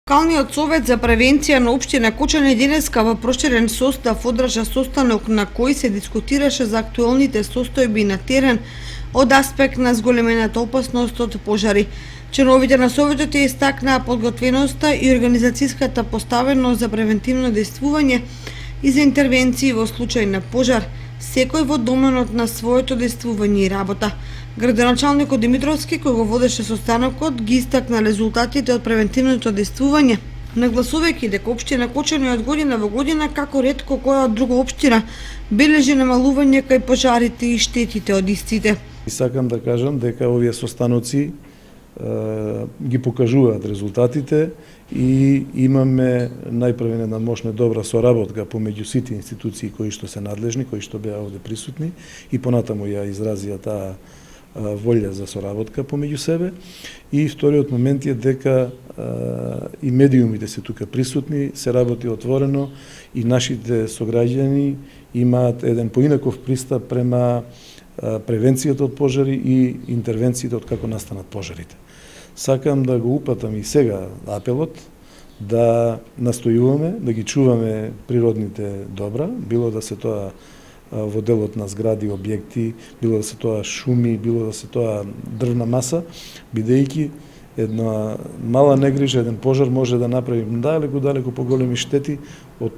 Локалниот совет за превенција на општина Кочани денеска во проширен состав одржа состанок на кој се дискутираше за актуелните состојби на терен од аспект на зголемената опасност од пожари. Членовите на советот ја истакнаа подготвеноста и организацијската поставеност за превентивно действување и за интервенции во случај на пожар, секој во доменот на своето действување и работа. Градоначалникот Димитровски, кој го водеше состанокот, ги истакна резултатите од превентивното действување, нагласувајќи дека општина Кочани од година во година, како ретко која од друга општина, бележи намалување кај пожарите и штетите од истите. И сакам да кажам дека овие состаноци ги покажуваат резултатите и имаме најпрвен една мощна добра соработка помеѓу сите институции кои што се надлежни, кои што беа овде присутни и понатаму ја изразија таа волја за соработка помеѓу себе. И вториот момент е дека и медиумите се тука присутни, се работи отворено и нашите сограѓани имаат еден поинаков пристап према превенцијата од пожари и интервенциите од како настанат пожарите. Сакам да го упатам и сега апелот да настојуваме, да ги чуваме природните добра, било да се тоа во делот на згради, објекти, било да се тоа шуми, било да се тоа дрвна маса, бидејќи една мала негрижа, еден пожар може да направи далеку поголеми штети од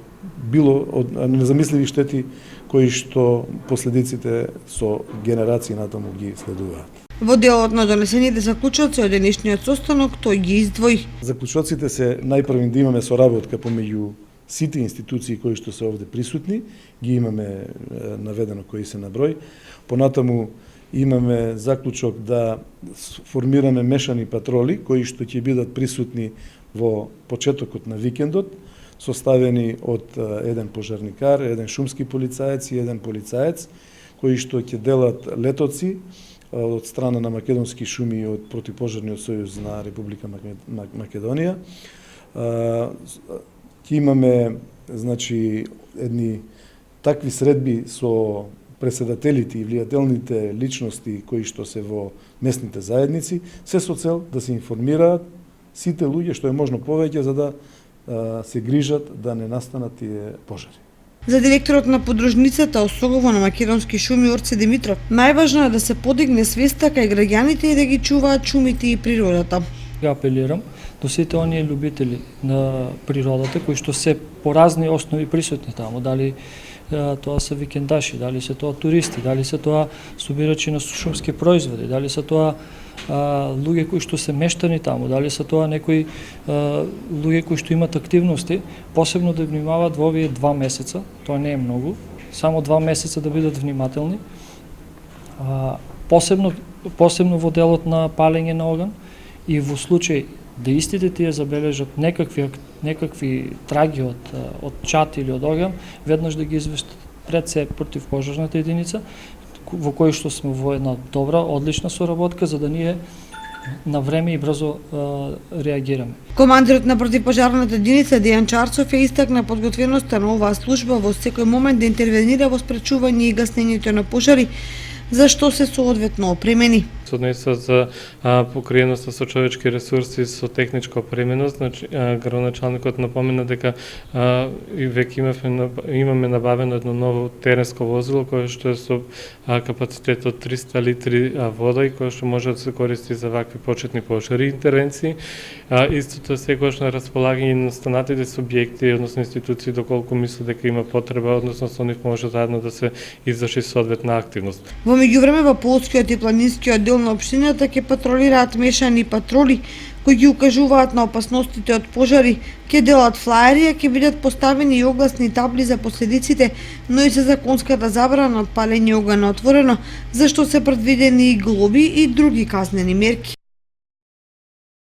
незамисливи штети кои што последиците со генерации натаму ги следуваат. Во делот на донесените заклучоци од денешниот состанок тој ги издвои. Заклучоците се најпрви да имаме соработка помеѓу сите институции кои што се овде присутни, ги имаме наведено кои се на број. Понатаму имаме заклучок да формираме мешани патроли кои што ќе бидат присутни во почетокот на викендот, составени од еден пожарникар, еден шумски полицаец и еден полицаец кои што ќе делат летоци од страна на Македонски шуми и од Противпожарниот сојуз на Република Македонија. Ќе имаме, значи, едни такви средби со преседателите и влијателните личности кои што се во местните заедници, се со цел да се информираат сите луѓе што е можно повеќе за да се грижат да не настанат тие пожари. За директорот на подружницата ОСОГОВО на Македонски шуми Орце Димитров, најважно е да се подигне свеста кај граѓаните и да ги чуваат шумите и природата. Апелирам до сите оние љубители на природата кои што се по разни основи присутни таму, дали тоа се викендаши, дали се тоа туристи, дали се тоа собирачи на шумски производи, дали се тоа луѓе кои што се мештани таму, дали се тоа некои луѓе кои што имат активности, посебно да внимаваат во овие 2 месеца, тоа не е многу, само 2 месеца да бидат внимателни, посебно во делот на палење на оган и во случај да истите тие забележат некакви траги од чат или од оган, веднаш да ги известат пред се противпожарната единица, во кој што сме во една добра, одлична соработка, за да ние на време и брзо реагираме. Командирот на противпожарната единица Дејан Чарцов ја истакна подготвеноста на оваа служба во секој момент да интервенира во спречување и гаснењето на пожари, за што се соодветно опремени. Се однесува за покриеноста со човечки ресурси, со техничка опременост. Значи, градоначалникот напомена дека и веќе имаме набавено едно ново теренско возило кое што е со капацитет од 300 литри вода и кое што може да се користи за вакви почетни пожари и интервенции. Истото секогаш на располагање на останатите субјекти, односно институции, доколку мисли дека има потреба, односно со нив може заедно да се изврши соодветна активност. Во меѓувреме во Полскиот и Планинскиот дел на општината ќе патролираат мешани патроли кои ги укажуваат на опасностите од пожари, ќе делат флаери, ќе бидат поставени и огласни табли за последиците, но и за законската забрана од палење оган на отворено, за што се предвидени и глоби и други казнени мерки.